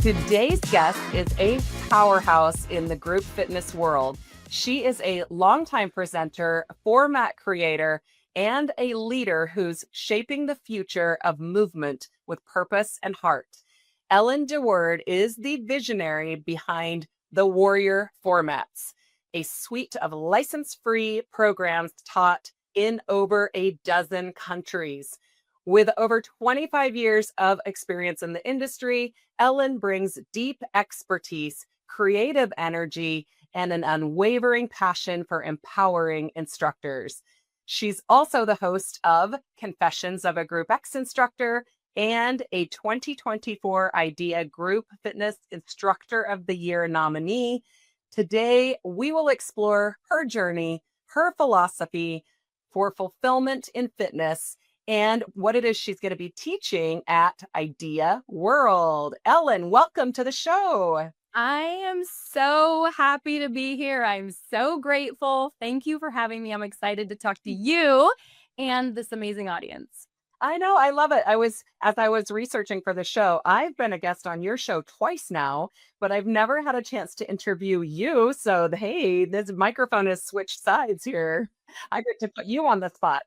Today's guest is a powerhouse in the group fitness world. She is a longtime presenter, format creator, and a leader who's shaping the future of movement with purpose and heart. Ellen DeWord is the visionary behind the Warrior Formats, a suite of license-free programs taught in over a dozen countries. With over 25 years of experience in the industry, Ellen brings deep expertise, creative energy, and an unwavering passion for empowering instructors. She's also the host of Confessions of a Group X Instructor and a 2024 IDEA Group Fitness Instructor of the Year nominee. Today, we will explore her journey, her philosophy for fulfillment in fitness, and what it is she's going to be teaching at IDEA World. Ellen, welcome to the show. I am so happy to be here. I'm so grateful. Thank you for having me. I'm excited to talk to you and this amazing audience. I know, I love it. As I was researching for the show, I've been a guest on your show twice now, but I've never had a chance to interview you. So, hey, this microphone has switched sides here. I get to put you on the spot.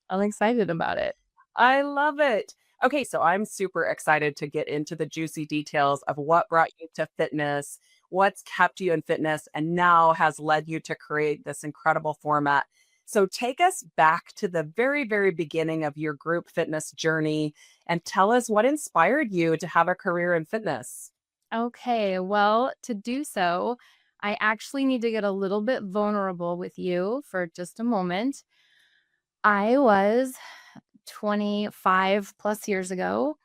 I'm excited about it. I love it. Okay, so I'm super excited to get into the juicy details of what brought you to fitness, what's kept you in fitness, and now has led you to create this incredible format. So take us back to the very, very beginning of your group fitness journey and tell us what inspired you to have a career in fitness. Okay, well, to do so, I actually need to get a little bit vulnerable with you for just a moment. I was 25 plus years ago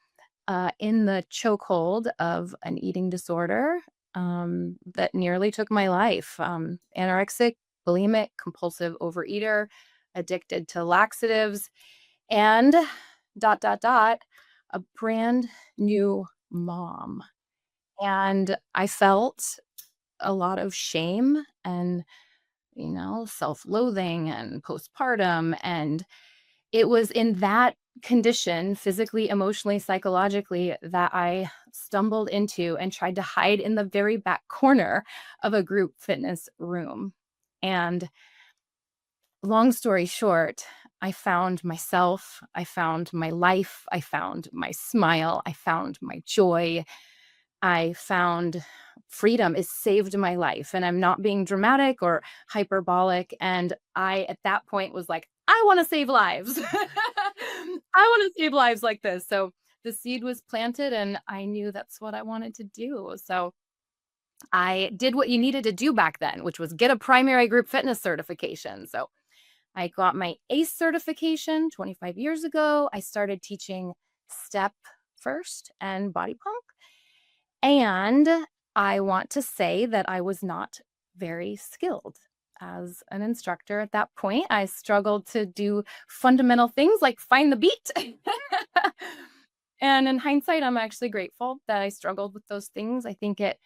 in the chokehold of an eating disorder that nearly took my life. Anorexic, bulimic, compulsive overeater, addicted to laxatives, and a brand new mom. And I felt a lot of shame and, self-loathing and postpartum. And it was in that condition, physically, emotionally, psychologically, that I stumbled into and tried to hide in the very back corner of a group fitness room. And long story short, I found myself, I found my life, I found my smile, I found my joy, I found freedom. It saved my life. And I'm not being dramatic or hyperbolic. And I, at that point, was like, I want to save lives. I want to save lives like this. So the seed was planted and I knew that's what I wanted to do. So I did what you needed to do back then, which was get a primary group fitness certification. So I got my ACE certification 25 years ago. I started teaching step first and body pump. And I want to say that I was not very skilled as an instructor at that point. I struggled to do fundamental things like find the beat. And in hindsight, I'm actually grateful that I struggled with those things. I think it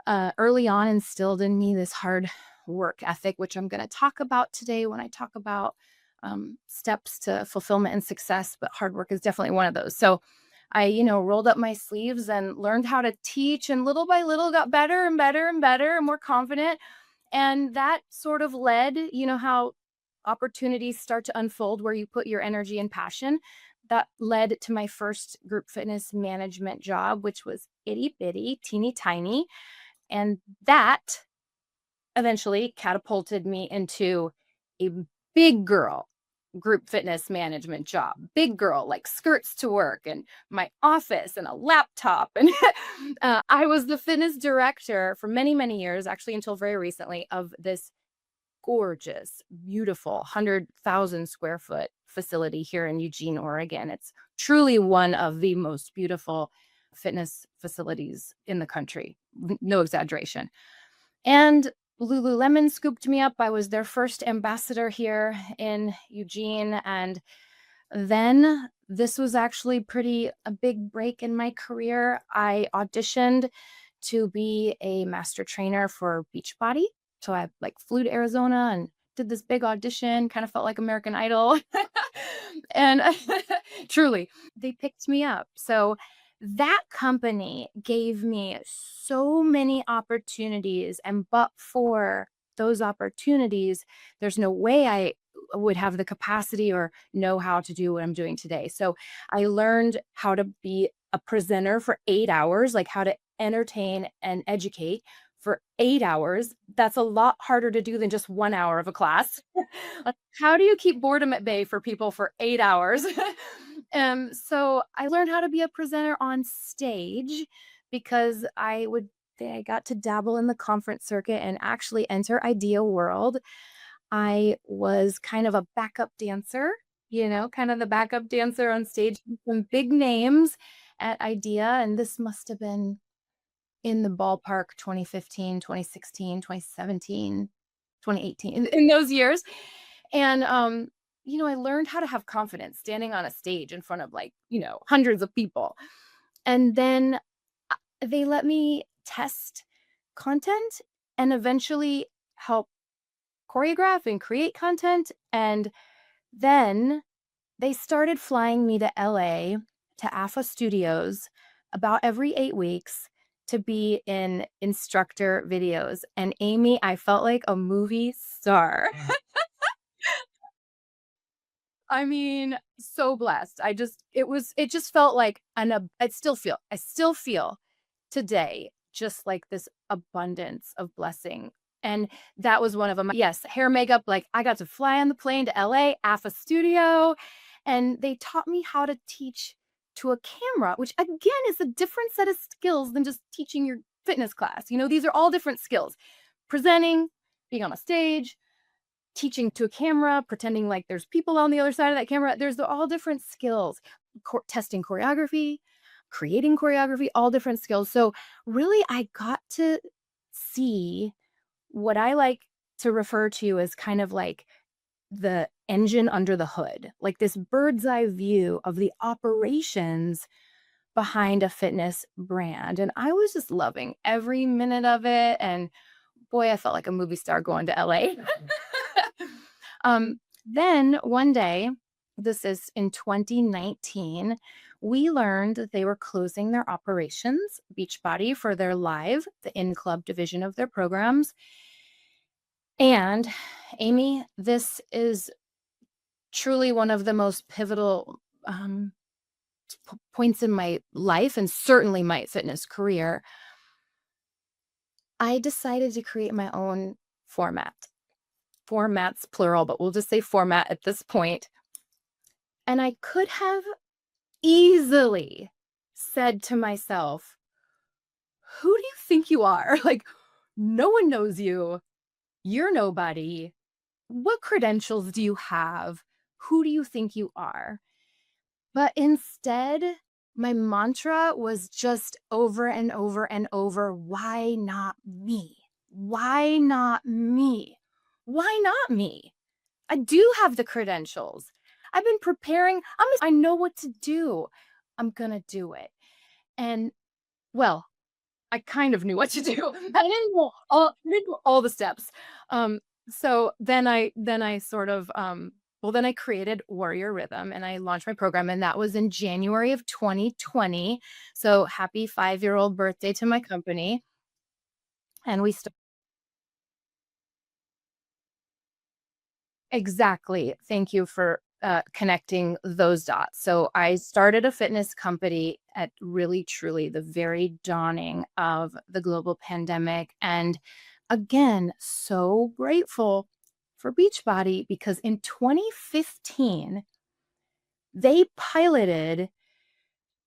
early on instilled in me this hard work ethic, which I'm going to talk about today when I talk about steps to fulfillment and success. But hard work is definitely one of those. So I, rolled up my sleeves and learned how to teach, and little by little got better and better and better and more confident. And that sort of led, how opportunities start to unfold where you put your energy and passion. That led to my first group fitness management job, which was itty bitty, teeny tiny. And that eventually catapulted me into a big girl group fitness management job. Big girl, like skirts to work and my office and a laptop. And I was the fitness director for many, many years, actually until very recently, of this gorgeous, beautiful 100,000 square foot facility here in Eugene, Oregon. It's truly one of the most beautiful fitness facilities in the country. No exaggeration. And Lululemon scooped me up. I was their first ambassador here in Eugene. And then this was actually a big break in my career. I auditioned to be a master trainer for Beachbody. So I flew to Arizona and did this big audition, kind of felt like American Idol. And truly, they picked me up. So That company gave me so many opportunities, and but for those opportunities, there's no way I would have the capacity or know how to do what I'm doing today. So I learned how to be a presenter for 8 hours, like how to entertain and educate for 8 hours. That's a lot harder to do than just 1 hour of a class. Like, how do you keep boredom at bay for people for 8 hours? So I learned how to be a presenter on stage because I got to dabble in the conference circuit and actually enter Idea World. I was kind of a backup dancer, kind of the backup dancer on stage with some big names at Idea, and this must have been in the ballpark 2015, 2016, 2017, 2018, in those years. And, I learned how to have confidence standing on a stage in front of, like, hundreds of people. And then they let me test content and eventually help choreograph and create content. And then they started flying me to LA to AFA Studios about every 8 weeks to be in instructor videos. And Amy, I felt like a movie star. I mean, so blessed. It just felt like I still feel today just like this abundance of blessing. And that was one of them. Yes, hair, makeup, like I got to fly on the plane to LA, AFA studio, and they taught me how to teach to a camera, which again is a different set of skills than just teaching your fitness class. These are all different skills. Presenting, being on a stage, teaching to a camera, pretending like there's people on the other side of that camera. There's all different skills, testing choreography, creating choreography, all different skills. So, really, I got to see what I like to refer to as kind of like the engine under the hood, like this bird's eye view of the operations behind a fitness brand. And I was just loving every minute of it. And boy, I felt like a movie star going to LA. Then one day, this is in 2019, we learned that they were closing their operations, Beachbody, for their live, the in club division of their programs. And Amy, this is truly one of the most pivotal points in my life and certainly my fitness career. I decided to create my own format. Formats plural, but we'll just say format at this point. And I could have easily said to myself, "Who do you think you are? Like, no one knows you. You're nobody. What credentials do you have? Who do you think you are?" But instead, my mantra was just over and over and over, "Why not me? Why not me? Why not me? I do have the credentials. I've been preparing. I know what to do. I'm gonna do it." And well, I kind of knew what to do. I didn't know all the steps. So then I sort of then I created Warrior Rhythm and I launched my program, and that was in January of 2020. So happy 5-year-old birthday to my company. And we Exactly. Thank you for connecting those dots. So I started a fitness company at really, truly the very dawning of the global pandemic. And again, so grateful for Beachbody because in 2015, they piloted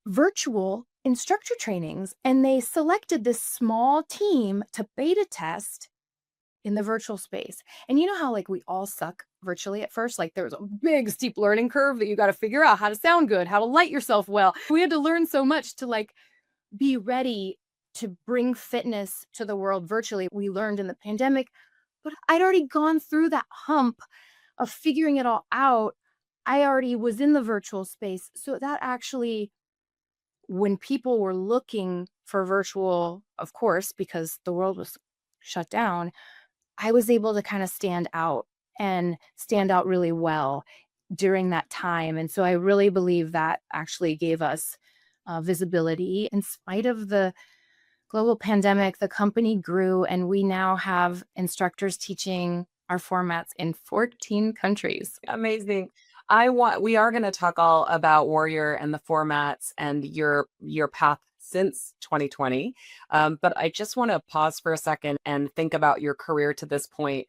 virtual instructor trainings and they selected this small team to beta test in the virtual space. And you know how like we all suck virtually at first? Like there was a big steep learning curve that you got to figure out how to sound good, how to light yourself well. We had to learn so much to like be ready to bring fitness to the world virtually. We learned in the pandemic, but I'd already gone through that hump of figuring it all out. I already was in the virtual space. So that actually, when people were looking for virtual, of course, because the world was shut down, I was able to kind of stand out and stand out really well during that time. And so I really believe that actually gave us visibility. In spite of the global pandemic, the company grew, and we now have instructors teaching our formats in 14 countries. Amazing. We are going to talk all about Warrior and the formats and your path since 2020. But I just want to pause for a second and think about your career to this point.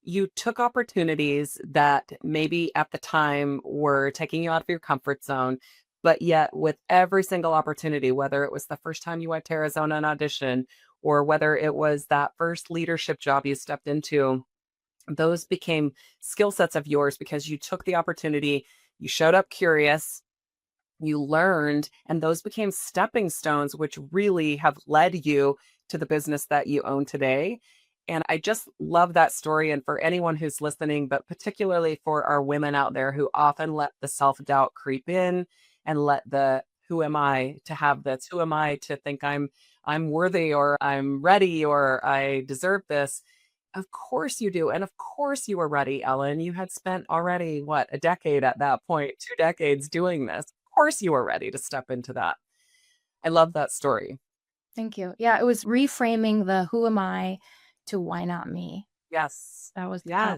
You took opportunities that maybe at the time were taking you out of your comfort zone, but yet with every single opportunity, whether it was the first time you went to Arizona and audition, or whether it was that first leadership job you stepped into, those became skill sets of yours because you took the opportunity, you showed up curious, you learned, and those became stepping stones, which really have led you to the business that you own today. And I just love that story. And for anyone who's listening, but particularly for our women out there who often let the self doubt creep in and let the who am I to have this? Who am I to think I'm worthy or I'm ready or I deserve this? Of course you do. And of course you were ready, Ellen. You had spent already, what, a decade at that point, 2 decades doing this. Of course you were ready to step into that. I love that story. Thank you. Yeah, it was reframing the who am I to why not me. Yes. That was the power.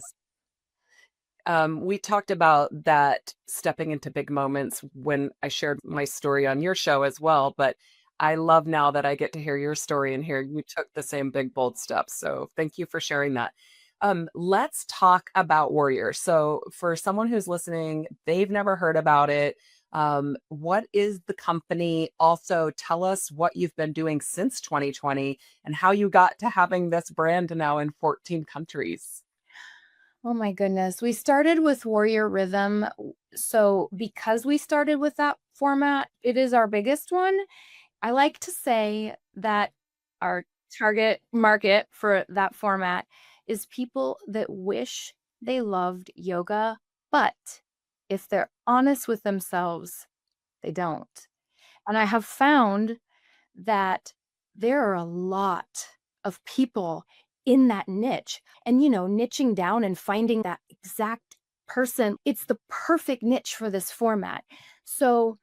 Yes. We talked about that stepping into big moments when I shared my story on your show as well. But I love now that I get to hear your story and hear you took the same big, bold steps. So thank you for sharing that. Let's talk about Warrior. So for someone who's listening, they've never heard about it. What is the company? Also, tell us what you've been doing since 2020 and how you got to having this brand now in 14 countries. Oh my goodness. We started with Warrior Rhythm. So, because we started with that format, it is our biggest one. I like to say that our target market for that format is people that wish they loved yoga, but if they're honest with themselves, they don't. And I have found that there are a lot of people in that niche. And, niching down and finding that exact person, it's the perfect niche for this format. So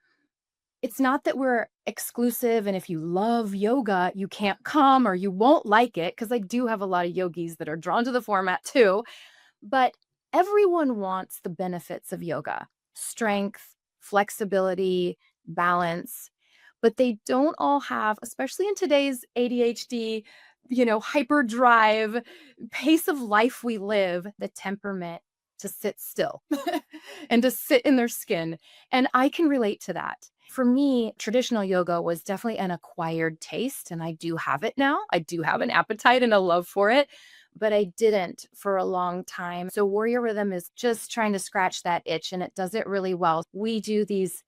it's not that we're exclusive and if you love yoga, you can't come or you won't like it, because I do have a lot of yogis that are drawn to the format too. But everyone wants the benefits of yoga: strength, flexibility, balance, but they don't all have, especially in today's ADHD, hyperdrive pace of life we live, the temperament to sit still and to sit in their skin. And I can relate to that. For me, traditional yoga was definitely an acquired taste, and I do have it now. I do have an appetite and a love for it, but I didn't for a long time. So Warrior Rhythm is just trying to scratch that itch, and it does it really well. We do these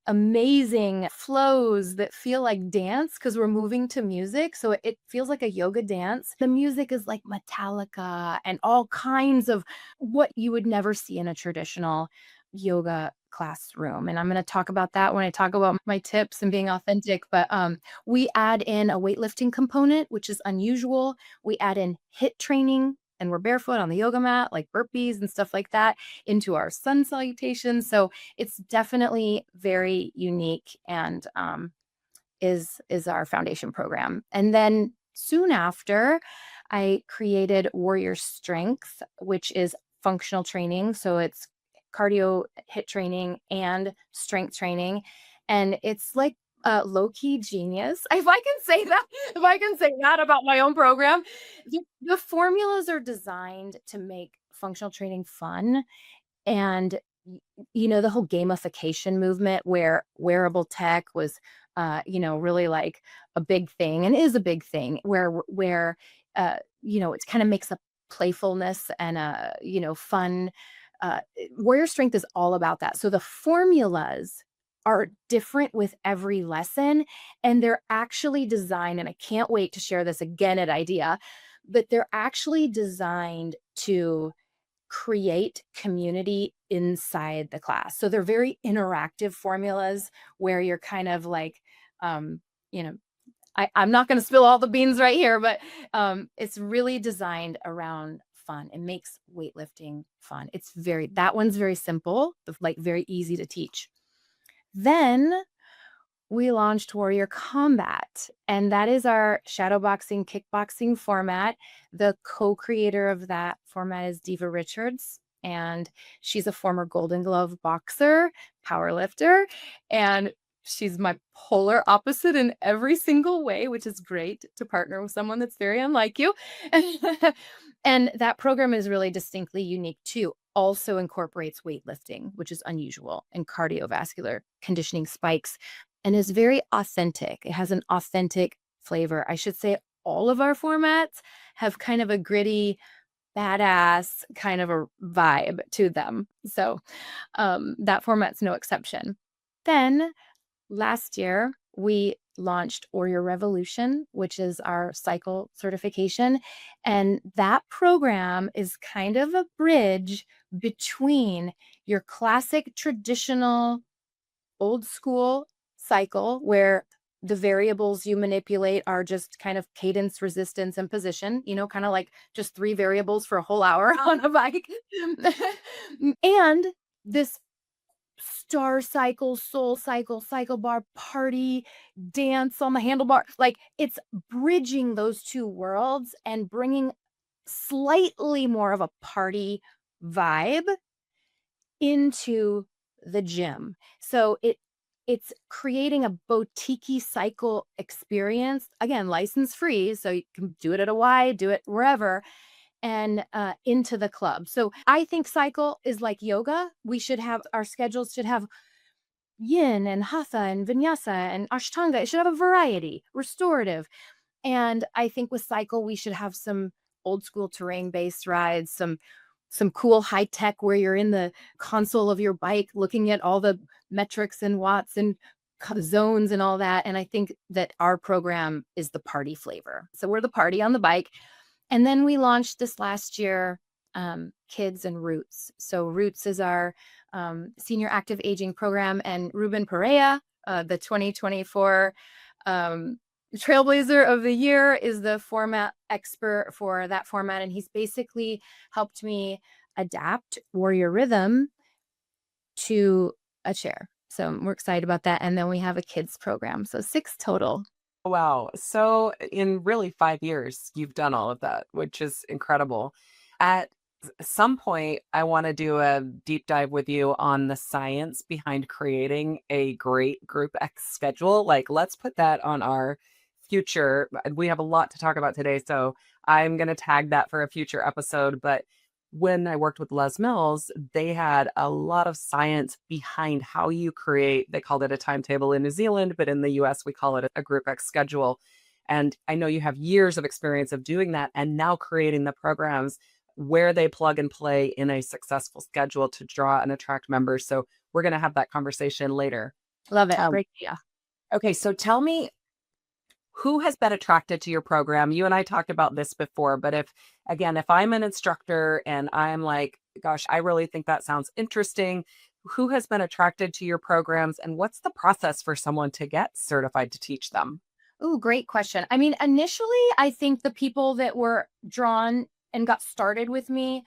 amazing flows that feel like dance because we're moving to music. So it feels like a yoga dance. The music is like Metallica and all kinds of what you would never see in a traditional yoga classroom. And I'm going to talk about that when I talk about my tips and being authentic. But we add in a weightlifting component, which is unusual. We add in HIIT training, and we're barefoot on the yoga mat, like burpees and stuff like that, into our sun salutations. So it's definitely very unique, and is our foundation program. And then soon after, I created Warrior Strength, which is functional training. So it's cardio HIIT training and strength training. And it's like low key genius. If I can say that, if I can say that about my own program, the formulas are designed to make functional training fun. And the whole gamification movement where wearable tech was really like a big thing, and is a big thing, where it kind of makes a playfulness and a fun. Warrior Strength is all about that. So the formulas are different with every lesson, and they're actually designed, and I can't wait to share this again at IDEA, but they're actually designed to create community inside the class. So they're very interactive formulas where you're kind of like, um, you know, I'm not going to spill all the beans right here, but it's really designed around fun. It makes weightlifting fun. That one's very simple, like very easy to teach. Then we launched Warrior Combat, and that is our shadowboxing, kickboxing format. The co-creator of that format is Diva Richards, and she's a former Golden Glove boxer, powerlifter, and she's my polar opposite in every single way, which is great to partner with someone that's very unlike you. And that program is really distinctly unique too. Also incorporates weightlifting, which is unusual, and cardiovascular conditioning spikes, and is very authentic. It has an authentic flavor. I should say all of our formats have kind of a gritty, badass kind of a vibe to them. So that format's no exception. Then last year, we launched Warrior Revolution, which is our cycle certification. And that program is kind of a bridge between your classic, traditional, old school cycle, where the variables you manipulate are just kind of cadence, resistance, and position, kind of like just 3 variables for a whole hour on a bike. And this star cycle, soul cycle, cycle bar, party, dance on the handlebar. Like, it's bridging those two worlds and bringing slightly more of a party vibe into the gym. So it's creating a boutique cycle experience. Again, license free, so you can do it at a Y, do it wherever, and into the club. So I think cycle is like yoga. Our schedules should have yin and hatha and vinyasa and ashtanga. It should have a variety, restorative. And I think with cycle, we should have some old school terrain based rides, some cool high tech where you're in the console of your bike looking at all the metrics and watts and zones and all that. And I think that our program is the party flavor. So we're the party on the bike. And then we launched this last year, Kids and Roots. So Roots is our senior active aging program, and Ruben Perea, the 2024 Trailblazer of the Year, is the format expert for that format. And he's basically helped me adapt Warrior Rhythm to a chair. So we're excited about that. And then we have a kids program. So 6 total. Wow. So in really 5 years, you've done all of that, which is incredible. At some point, I want to do a deep dive with you on the science behind creating a great group X schedule. Like, let's put that on our future. We have a lot to talk about today, so I'm going to tag that for a future episode. But when I worked with Les Mills, they had a lot of science behind how you create, they called it a timetable in New Zealand, but in the US, we call it a group X schedule. And I know you have years of experience of doing that and now creating the programs where they plug and play in a successful schedule to draw and attract members. So we're going to have that conversation later. Love it. Um, Great idea. okay, so tell me, who has been attracted to your program? You and I talked about this before, but if I'm an instructor and I'm like, gosh, I really think that sounds interesting, who has been attracted to your programs, and what's the process for someone to get certified to teach them? Oh, great question. I mean, initially, I think the people that were drawn and got started with me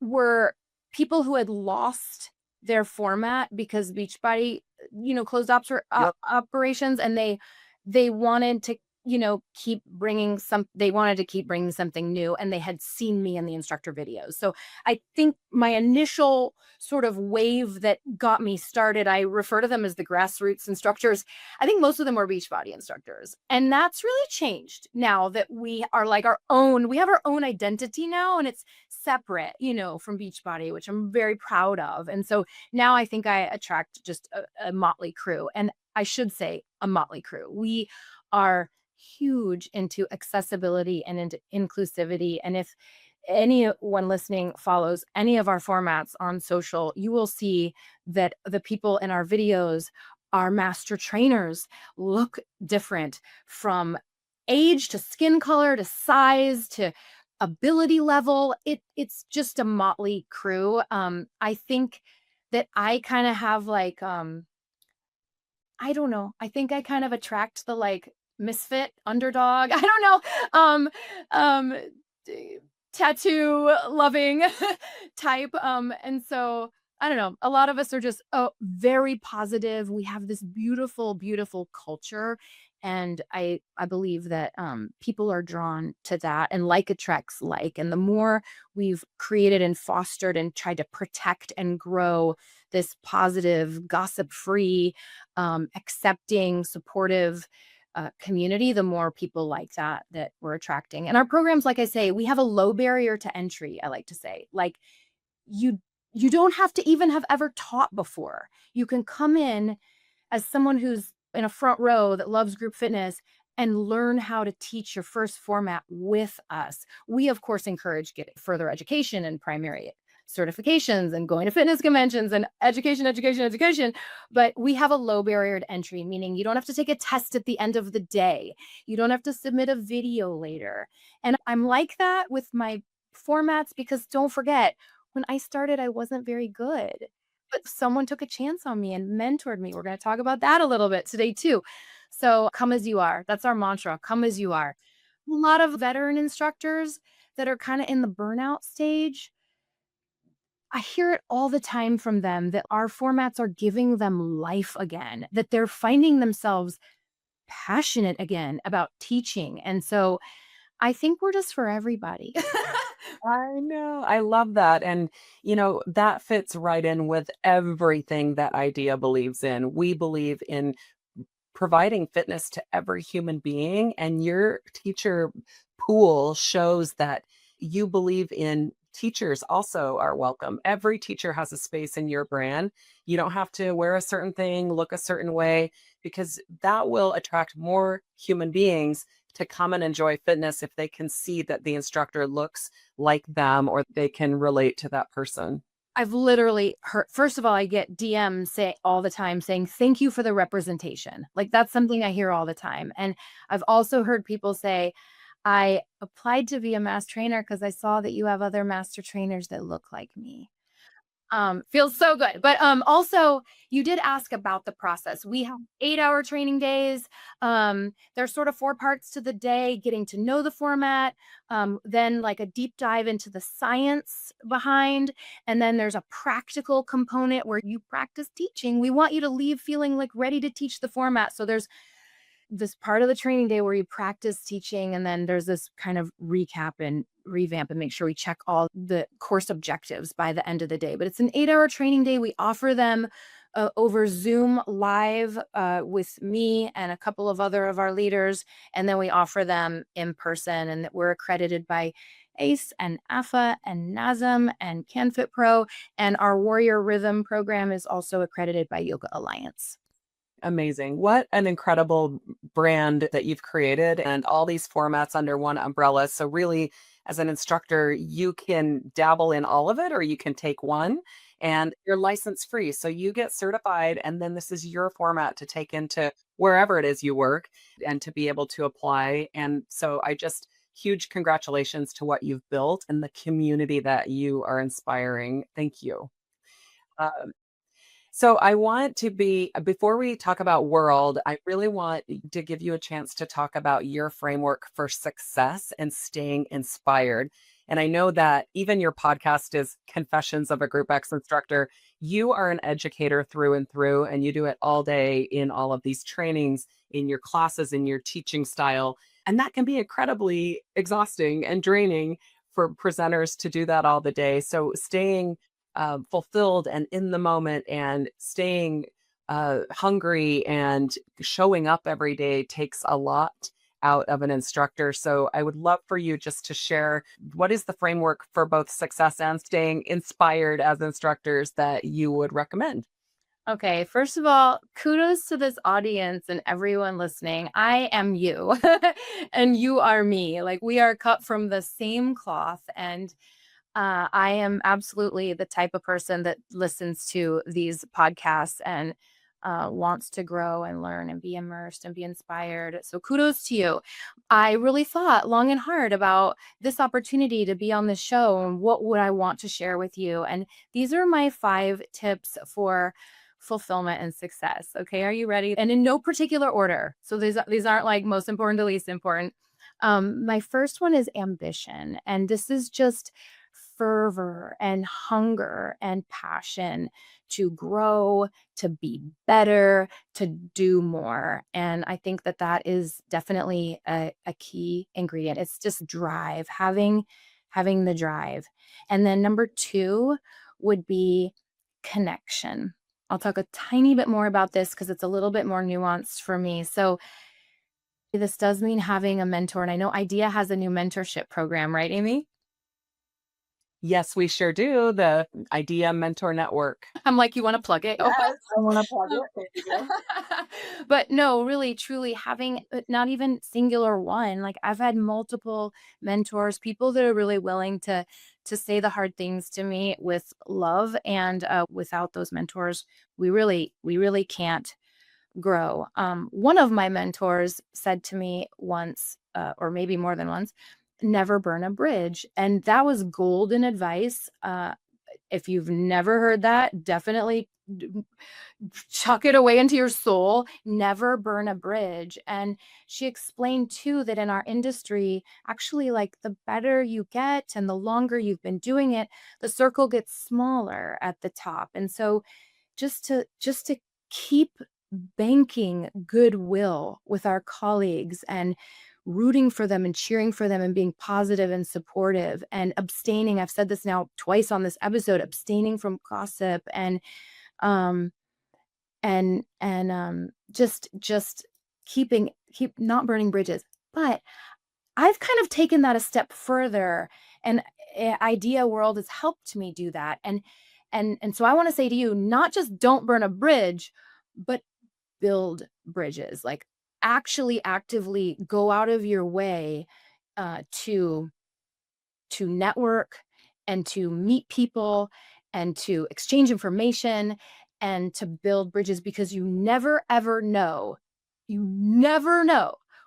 were people who had lost their format because Beachbody, closed Yep. operations, and they wanted to, they wanted to keep bringing something new, and they had seen me in the instructor videos. So I think my initial sort of wave that got me started, I refer to them as the grassroots instructors. I think most of them were Beachbody instructors. And that's really changed now that we are like we have our own identity now, and it's separate, from Beachbody, which I'm very proud of. And so now I think I attract just a motley crew. And I should say a motley crew. We are huge into accessibility and into inclusivity. And if anyone listening follows any of our formats on social, you will see that the people in our videos are master trainers, look different from age to skin color to size to ability level. It's just a motley crew. I think that I kind of have like I don't know. I think I kind of attract the like misfit underdog. I don't know. Tattoo loving type. And so I don't know. A lot of us are just very positive. We have this beautiful, beautiful culture. And I believe that people are drawn to that and like attracts like. And the more we've created and fostered and tried to protect and grow this positive, gossip free, accepting, supportive community, the more people like that we're attracting. And our programs, like I say, we have a low barrier to entry, I like to say. Like you you don't have to even have ever taught before. You can come in as someone who's in a front row that loves group fitness and learn how to teach your first format with us. We, of course, encourage getting further education and primary certifications and going to fitness conventions and education, education, education. But we have a low barrier to entry, meaning you don't have to take a test at the end of the day. You don't have to submit a video later. And I'm like that with my formats because don't forget, when I started, I wasn't very good, but someone took a chance on me and mentored me. We're gonna talk about that a little bit today too. So, come as you are. That's our mantra, come as you are. A lot of veteran instructors that are kinda in the burnout stage, I hear it all the time from them that our formats are giving them life again, that they're finding themselves passionate again about teaching, and so I think we're just for everybody. I know. I love that. And, that fits right in with everything that IDEA believes in. We believe in providing fitness to every human being, and your teacher pool shows that you believe in teachers also are welcome. Every teacher has a space in your brand. You don't have to wear a certain thing, look a certain way, because that will attract more human beings to come and enjoy fitness if they can see that the instructor looks like them or they can relate to that person. I've literally heard first of all, I get DMs say all the time saying, "Thank you for the representation." Like, that's something I hear all the time, and I've also heard people say, "I applied to be a master trainer because I saw that you have other master trainers that look like me." Feels so good. But, also, you did ask about the process. We have 8-hour training days. There's sort of 4 parts to the day, getting to know the format, then, like, a deep dive into the science behind, and then there's a practical component where you practice teaching. We want you to leave feeling, like, ready to teach the format. So there's this part of the training day where you practice teaching, and then there's this kind of recap and revamp and make sure we check all the course objectives by the end of the day. But it's an 8-hour training day. We offer them over Zoom live with me and a couple of other of our leaders, and then we offer them in person. And that we're accredited by ACE and AFA and NASM and CanFit Pro, and our Warrior Rhythm program is also accredited by Yoga Alliance. Amazing. What an incredible brand that you've created and all these formats under one umbrella. So, really, as an instructor, you can dabble in all of it or you can take one and you're license free. So, you get certified, and then this is your format to take into wherever it is you work and to be able to apply. And so, huge congratulations to what you've built and the community that you are inspiring. Thank you. Uh, so I want to be before we talk about world, I really want to give you a chance to talk about your framework for success and staying inspired. And I know that even your podcast is Confessions of a Group X Instructor. You are an educator through and through, and you do it all day in all of these trainings, in your classes, in your teaching style. And that can be incredibly exhausting and draining for presenters to do that all the day. So staying fulfilled and in the moment and staying hungry and showing up every day takes a lot out of an instructor. So I would love for you just to share what is the framework for both success and staying inspired as instructors that you would recommend. Okay, first of all, kudos to this audience and everyone listening. I am you and you are me. Like, we are cut from the same cloth. And I am absolutely the type of person that listens to these podcasts and wants to grow and learn and be immersed and be inspired. So kudos to you. I really thought long and hard about this opportunity to be on this show and what would I want to share with you. And these are my 5 tips for fulfillment and success. Okay, are you ready? And in no particular order. So these aren't like most important to least important. My first one is ambition, and this is just fervor and hunger and passion to grow, to be better, to do more. And I think that that is definitely a key ingredient. It's just drive, having the drive. And then number two would be connection. I'll talk a tiny bit more about this because it's a little bit more nuanced for me. So this does mean having a mentor. And I know IDEA has a new mentorship program, right, Amy? Yes, we sure do. The IDEA Mentor Network. I'm like, you want to plug it? Yes, I want to plug Um, it. There you go. but no, really, truly having not even singular one. Like I've had multiple mentors, people that are really willing to say the hard things to me with love. And without those mentors, we really can't grow. One of my mentors said to me once, or maybe more than once, never burn a bridge. And that was golden advice. If you've never heard that, definitely chuck it away into your soul. Never burn a bridge. And she explained too that in our industry, actually, like the better you get and the longer you've been doing it, the circle gets smaller at the top. And so just to keep banking goodwill with our colleagues and rooting for them and cheering for them and being positive and supportive and abstaining. I've said this now twice on this episode, abstaining from gossip and um just keep not burning bridges. But I've kind of taken that a step further, and Idea World has helped me do that. And so I want to say to you, not just don't burn a bridge, but build bridges. Like actually actively go out of your way to network and to meet people and to exchange information and to build bridges, because you never know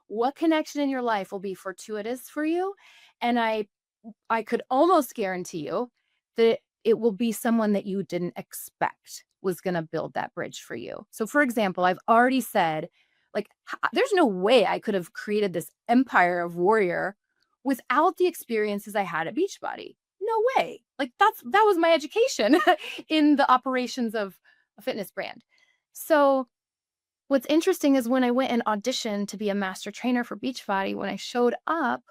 what connection in your life will be fortuitous for you. And I could almost guarantee you that it will be someone that you didn't expect was going to build that bridge for you. So for example, I've already said, like, there's no way I could have created this empire of warrior without the experiences I had at Beachbody. No way. Like that was my education in the operations of a fitness brand. So what's interesting is when I went and auditioned to be a master trainer for Beachbody, when I showed up,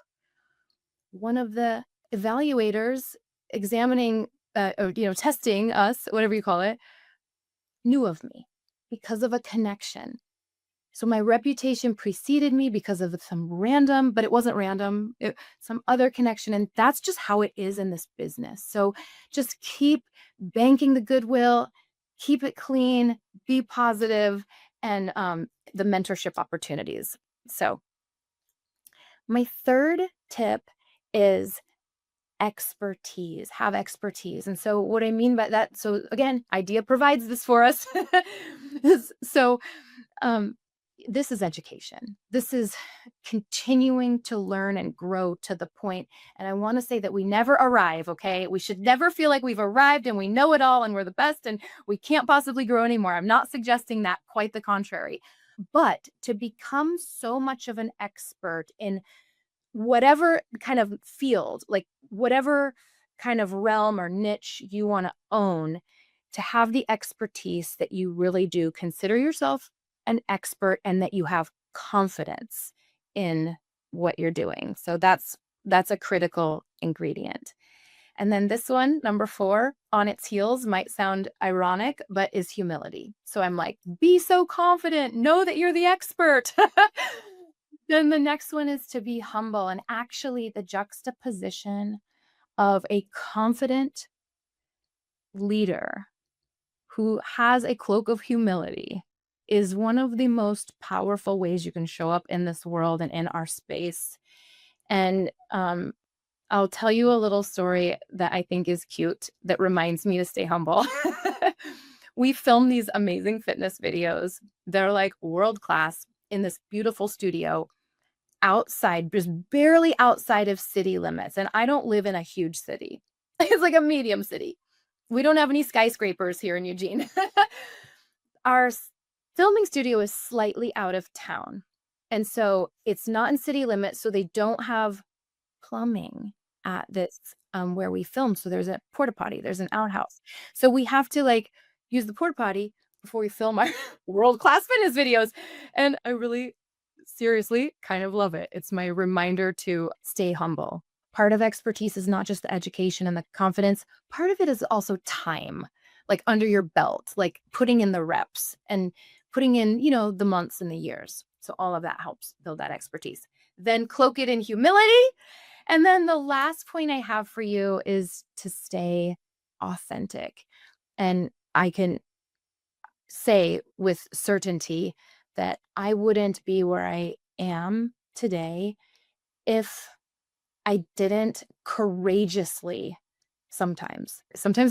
one of the evaluators examining or testing us, whatever you call it, knew of me because of a connection. So my reputation preceded me because of some random, but it wasn't random, some other connection. And that's just how it is in this business. So just keep banking the goodwill, keep it clean, be positive, and the mentorship opportunities. So my third tip is have expertise. And so what I mean by that, so again, IDEA provides this for us. So um, this is education. This is continuing to learn and grow to the point. And I want to say that we never arrive, okay? We should never feel like we've arrived and we know it all and we're the best and we can't possibly grow anymore. I'm not suggesting that, quite the contrary. But to become so much of an expert in whatever kind of field, like whatever kind of realm or niche you want to own, to have the expertise that you really do consider yourself an expert and that you have confidence in what you're doing. So that's a critical ingredient. And then this one, number 4, on its heels, might sound ironic, but is humility. So I'm like, be so confident, know that you're the expert. Then the next one is to be humble. And actually, the juxtaposition of a confident leader who has a cloak of humility is one of the most powerful ways you can show up in this world and in our space. And I'll tell you a little story that I think is cute that reminds me to stay humble. We film these amazing fitness videos. They're like world class in this beautiful studio outside, just barely outside of city limits. And I don't live in a huge city. It's like a medium city. We don't have any skyscrapers here in Eugene. Our filming studio is slightly out of town. And so it's not in city limits, so they don't have plumbing. at this where we film. So there's a porta potty, there's an outhouse. So we have to like use the porta potty before we film our world class fitness videos. And I really seriously kind of love it. It's my reminder to stay humble. Part of expertise is not just the education and the confidence, part of it is also time, like under your belt, like putting in the reps and putting in, the months and the years. So all of that helps build that expertise. Then cloak it in humility. And then the last point I have for you is to stay authentic. And I can say with certainty that I wouldn't be where I am today if I didn't courageously sometimes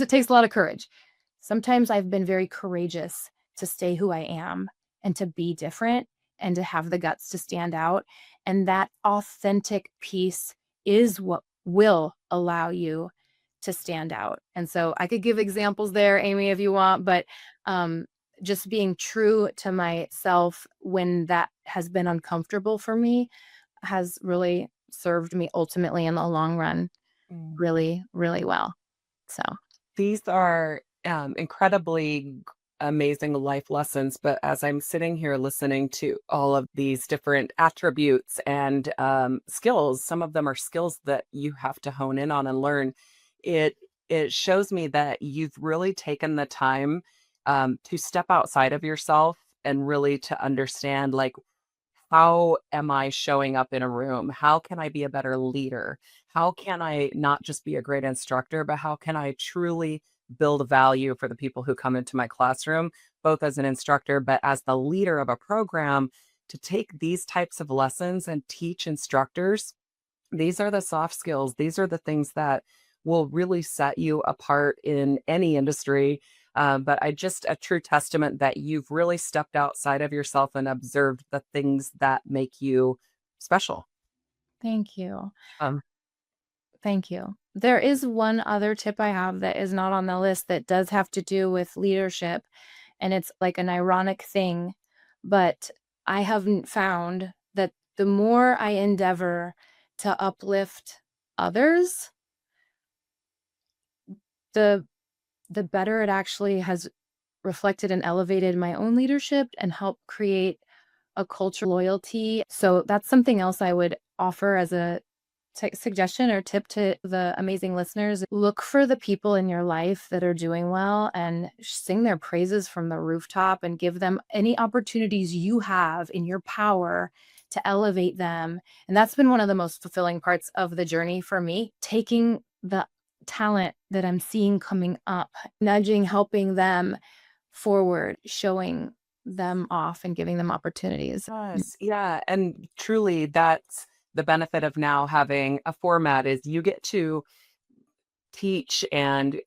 it takes a lot of courage. Sometimes I've been very courageous to stay who I am and to be different and to have the guts to stand out. And that authentic piece is what will allow you to stand out. And so I could give examples there, Amy, if you want, but um, just being true to myself when that has been uncomfortable for me has really served me ultimately in the long run Mm. really, really well. So, These are incredibly amazing life lessons. But as I'm sitting here listening to all of these different attributes and skills, some of them are skills that you have to hone in on and learn. It it shows me that you've really taken the time to step outside of yourself and really to understand like how am I showing up in a room? How can I be a better leader? How can I not just be a great instructor, but how can I truly build value for the people who come into my classroom, both as an instructor, but as the leader of a program to take these types of lessons and teach instructors? These are the soft skills. These are the things that will really set you apart in any industry. But I just a true testament that you've really stepped outside of yourself and observed the things that make you special. thank you. Um, Thank you. There is one other tip I have that is not on the list that does have to do with leadership, and it's like an ironic thing, but I haven't found that the more I endeavor to uplift others, the the better it actually has reflected and elevated my own leadership and helped create a culture of loyalty. So that's something else I would offer as a suggestion or tip to the amazing listeners. Look for the people in your life that are doing well and sing their praises from the rooftop and give them any opportunities you have in your power to elevate them. And that's been one of the most fulfilling parts of the journey for me, taking the talent that I'm seeing coming up, nudging, helping them forward, showing them off and giving them opportunities. yes, yeah, and truly, that's the benefit of now having a format is you get to teach and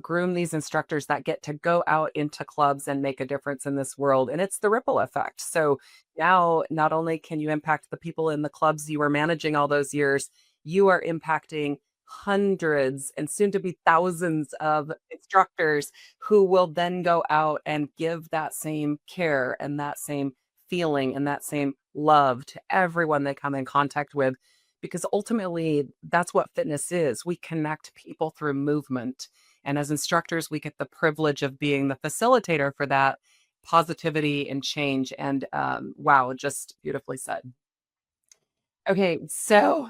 groom these instructors that get to go out into clubs and make a difference in this world. And it's the ripple effect. So now, not only can you impact the people in the clubs you were managing all those years, you are impacting hundreds and soon to be thousands of instructors who will then go out and give that same care and that same feeling and that same love to everyone they come in contact with because ultimately that's what fitness is. We connect people through movement. And as instructors, we get the privilege of being the facilitator for that positivity and change. And wow, just beautifully said. Okay, so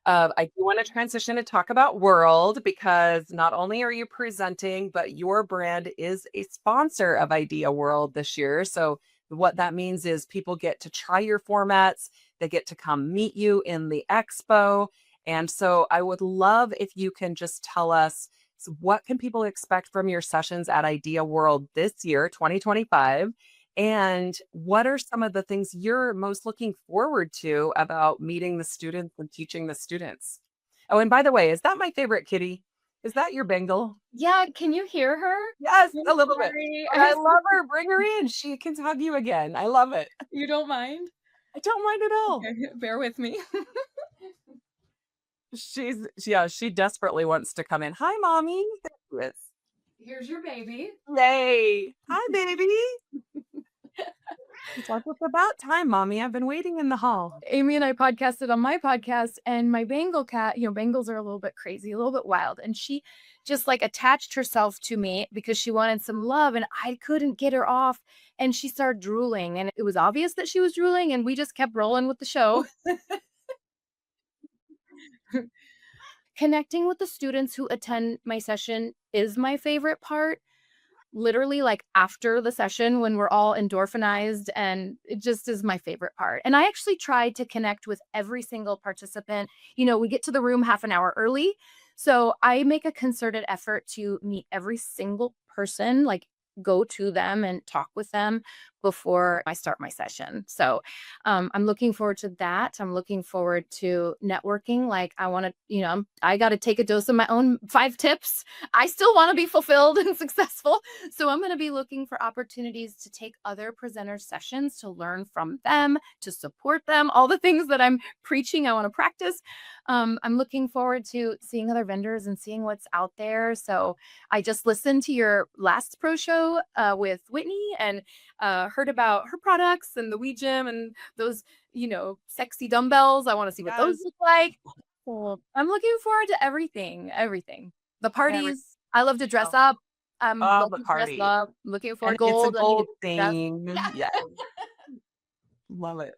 I do want to transition to talk about World because not only are you presenting, but your brand is a sponsor of Idea World this year. So what that means is people get to try your formats, they get to come meet you in the expo. And so I would love if you can just tell us what can people expect from your sessions at Idea World this year, 2025? And what are some of the things you're most looking forward to about meeting the students and teaching the students? Oh, and by the way, is that my favorite kitty? Is that your Bengal? Yeah, can you hear her? Yes, I'm a little bit. sorry. But I love her. Bring her in. She can hug you again. I love it. You don't mind? I don't mind at all. Okay, bear with me. Yeah, she desperately wants to come in. Hi, mommy. There she is. Here's your baby. Yay. Hi, baby. It's like, "It's about time, mommy. I've been waiting in the hall." Amy and I podcasted on my podcast, and my Bengal cat, Bengals are a little bit crazy, a little bit wild, and she just like attached herself to me because she wanted some love, and I couldn't get her off. And she started drooling, and it was obvious that she was drooling, and we just kept rolling with the show. Connecting with the students who attend my session is my favorite part. Literally, like, after the session when we're all endorphinized, and it just is my favorite part. And I actually try to connect with every single participant. We get to the room half an hour early, so I make a concerted effort to meet every single person, like, go to them and talk with them before I start my session. So, I'm looking forward to that. I'm looking forward to networking. Like, I wanna I gotta take a dose of my own 5 tips. I still wanna be fulfilled and successful. So I'm going to be looking for opportunities to take other presenters' sessions, to learn from them, to support them, all the things that I'm preaching, I want to practice. I'm looking forward to seeing other vendors and seeing what's out there. So I just listened to your last pro show with Whitney, and heard about her products and the Wii Gym and those, sexy dumbbells. I want to see what those Yes. look like. So I'm looking forward to everything, everything. The Every parties. I love to dress oh, up. oh, Love the to dress party. up, looking And forward it's a gold, I need to gold dress. theme. Yeah. Yeah, love it.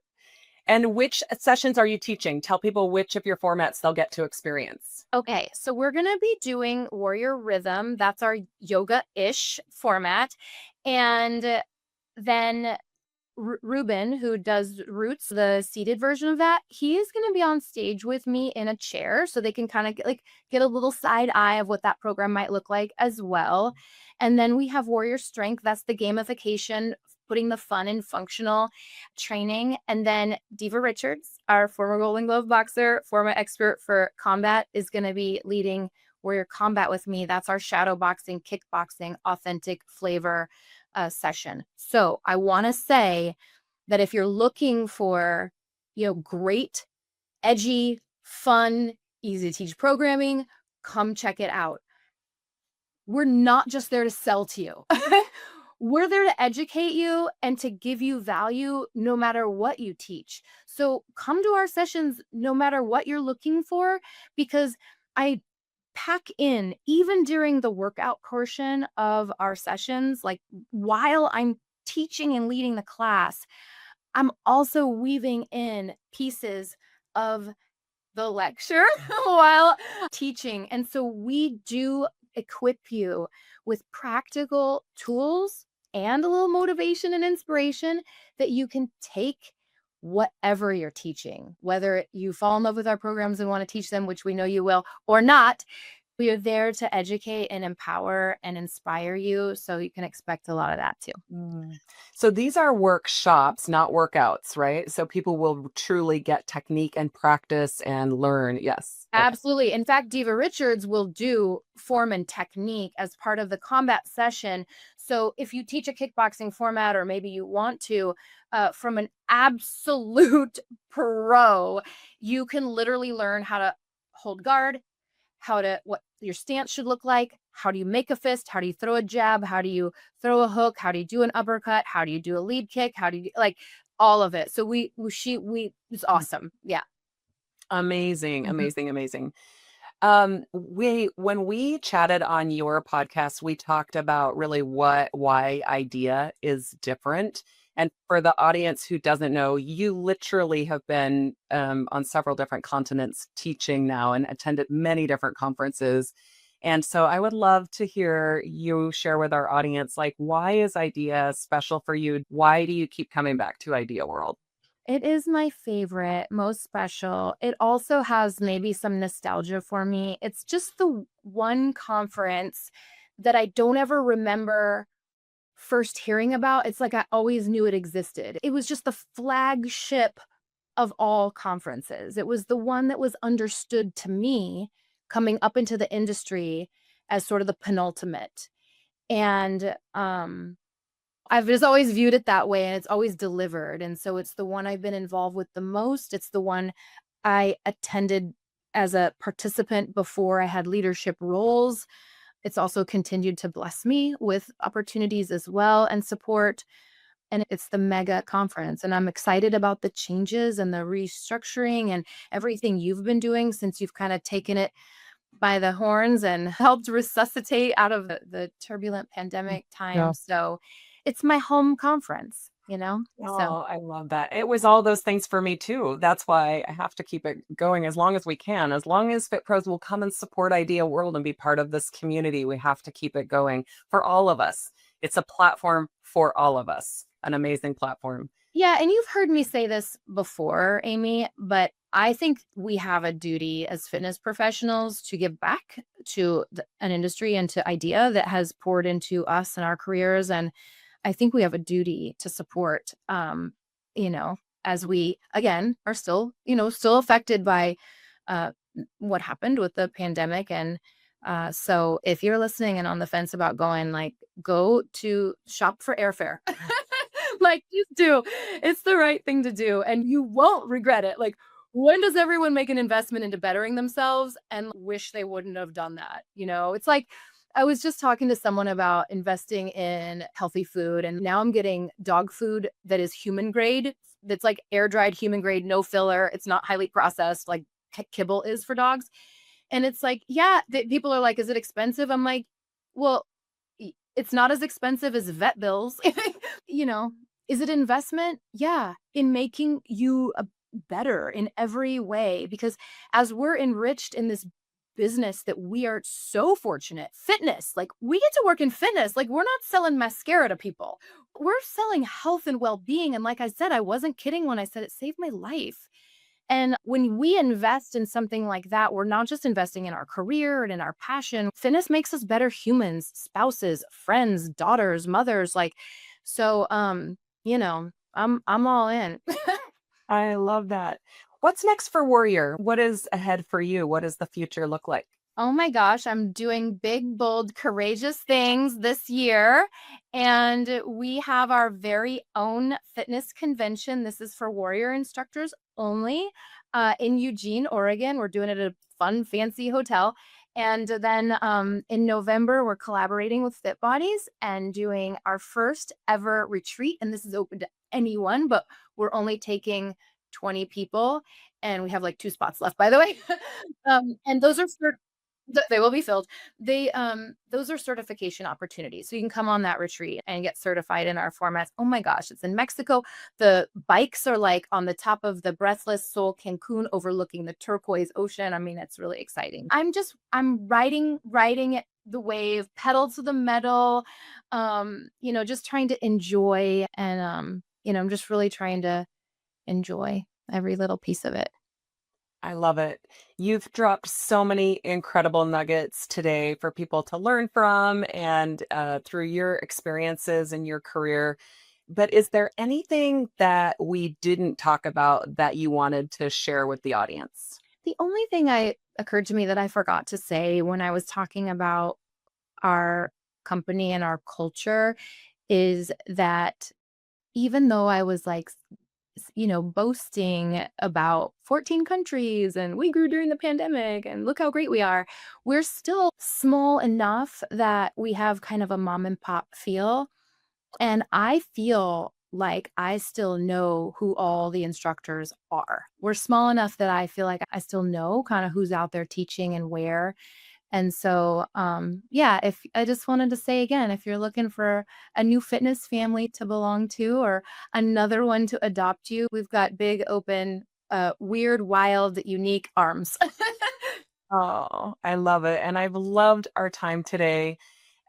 And which sessions are you teaching? Tell people which of your formats they'll get to experience. Okay, so we're gonna be doing Warrior Rhythm. That's our yoga-ish format. And then Ruben, who does Roots, the seated version of that, he is gonna be on stage with me in a chair, so they can kinda get a little side eye of what that program might look like as well. And then we have Warrior Strength, that's the gamification, putting the fun and functional training. And then Diva Richards, our former Golden Glove boxer, former expert for combat, is gonna be leading Warrior Combat with me. That's our shadow boxing, kickboxing, authentic flavor session. So I want to say that if you're looking for, great, edgy, fun, easy to teach programming, come check it out. We're not just there to sell to you. We're there to educate you and to give you value no matter what you teach. So come to our sessions no matter what you're looking for, because I pack in, even during the workout portion of our sessions, like while I'm teaching and leading the class, I'm also weaving in pieces of the lecture while teaching. And so we do equip you with practical tools and a little motivation and inspiration that you can take whatever you're teaching, whether you fall in love with our programs and want to teach them, which we know you will, or not. We are there to educate and empower and inspire you. So you can expect a lot of that too. Mm. So these are workshops, not workouts, right? So people will truly get technique and practice and learn. Yes. Okay. Absolutely. In fact, Diva Richards will do form and technique as part of the combat session. So if you teach a kickboxing format, or maybe you want to, from an absolute pro, you can literally learn how to hold guard, what your stance should look like, how do you make a fist, how do you throw a jab, how do you throw a hook, how do you do an uppercut, how do you do a lead kick, how do you like all of it. So it's awesome. Yeah. Amazing, Mhm. amazing, amazing. When we chatted on your podcast, we talked about really why IDEA is different. And for the audience who doesn't know, you literally have been on several different continents teaching now and attended many different conferences. And so I would love to hear you share with our audience, like, why is IDEA special for you? Why do you keep coming back to IDEA World? It is my favorite, most special. It also has maybe some nostalgia for me. It's just the one conference that I don't ever remember first hearing about. It's like I always knew it existed. It was just the flagship of all conferences. It was the one that was understood to me coming up into the industry as sort of the penultimate. And I've just always viewed it that way, and it's always delivered. And so it's the one I've been involved with the most. It's the one I attended as a participant before I had leadership roles. It's also continued to bless me with opportunities as well and support. and it's the mega conference. And I'm excited about the changes and the restructuring and everything you've been doing since you've kind of taken it by the horns and helped resuscitate out of the turbulent pandemic Yeah. time. So it's my home conference, you know? So Oh, I love that. It was all those things for me too. That's why I have to keep it going as long as we can. As long as Fit Pros will come and support Idea World and be part of this community, we have to keep it going for all of us. It's a platform for all of us, an amazing platform. yeah, and you've heard me say this before, Amy, but I think we have a duty as fitness professionals to give back to an industry and to IDEA that has poured into us and our careers. And I think we have a duty to support, you know, as we again are still, still affected by what happened with the pandemic. And so if you're listening and on the fence about going, like, go to shop for airfare. Like, just do. It's the right thing to do, and you won't regret it. Like, when does everyone make an investment into bettering themselves and wish they wouldn't have done that? It's like I was just talking to someone about investing in healthy food, and now I'm getting dog food that is human grade, that's like air dried human grade, no filler. It's not highly processed like kibble is for dogs. And it's like, yeah, people are like, is it expensive? I'm like, well, it's not as expensive as vet bills. you know, is it investment? Yeah, in making you better in every way. Because as we're enriched in this business that we are so fortunate, fitness, like we get to work in fitness. Like we're not selling mascara to people. We're selling health and well-being. And like I said, I wasn't kidding when I said it saved my life. And when we invest in something like that, we're not just investing in our career and in our passion. Fitness makes us better humans, spouses, friends, daughters, mothers. Like, so, I'm all in. I love that. What's next for Warrior? What is ahead for you? What does the future look like? Oh my gosh, I'm doing big, bold, courageous things this year. And we have our very own fitness convention. This is for warrior instructors only in Eugene, Oregon. We're doing it at a fun, fancy hotel. And then in November, we're collaborating with Fit Bodies and doing our first ever retreat. And this is open to anyone, but we're only taking 20 people. And we have like 2 spots left, by the way. And those are for they will be filled. Those are certification opportunities. So you can come on that retreat and get certified in our formats. Oh my gosh, it's in Mexico. The bikes are like on the top of the Breathless Soul Cancun overlooking the turquoise ocean. I mean, it's really exciting. I'm riding it the wave, pedal to the metal, just trying to enjoy and I'm just really trying to enjoy every little piece of it. I love it. You've dropped so many incredible nuggets today for people to learn from and through your experiences in your career. But is there anything that we didn't talk about that you wanted to share with the audience? The only thing I occurred to me that I forgot to say when I was talking about our company and our culture is that even though I was like, boasting about 14 countries and we grew during the pandemic and look how great we are, we're still small enough that we have kind of a mom and pop feel. And I feel like I still know who all the instructors are. We're small enough that I feel like I still know kind of who's out there teaching and where. And so, yeah, if I just wanted to say again, if you're looking for a new fitness family to belong to or another one to adopt you, we've got big, open, weird, wild, unique arms. Oh, I love it. And I've loved our time today.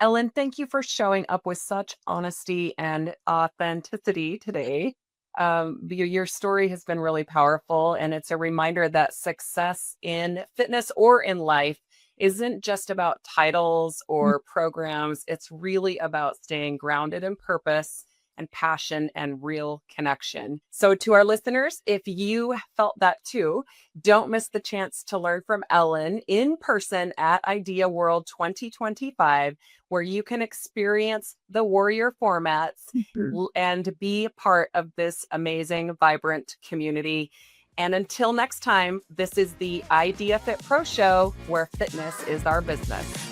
Ellen, thank you for showing up with such honesty and authenticity today. Your story has been really powerful, and it's a reminder that success in fitness or in life isn't just about titles or programs. It's really about staying grounded in purpose and passion and real connection. So, to our listeners, if you felt that too, don't miss the chance to learn from Ellen in person at Idea World 2025, where you can experience the warrior formats and be a part of this amazing, vibrant community. And until next time, this is the IDEAfit Pro Show, where fitness is our business.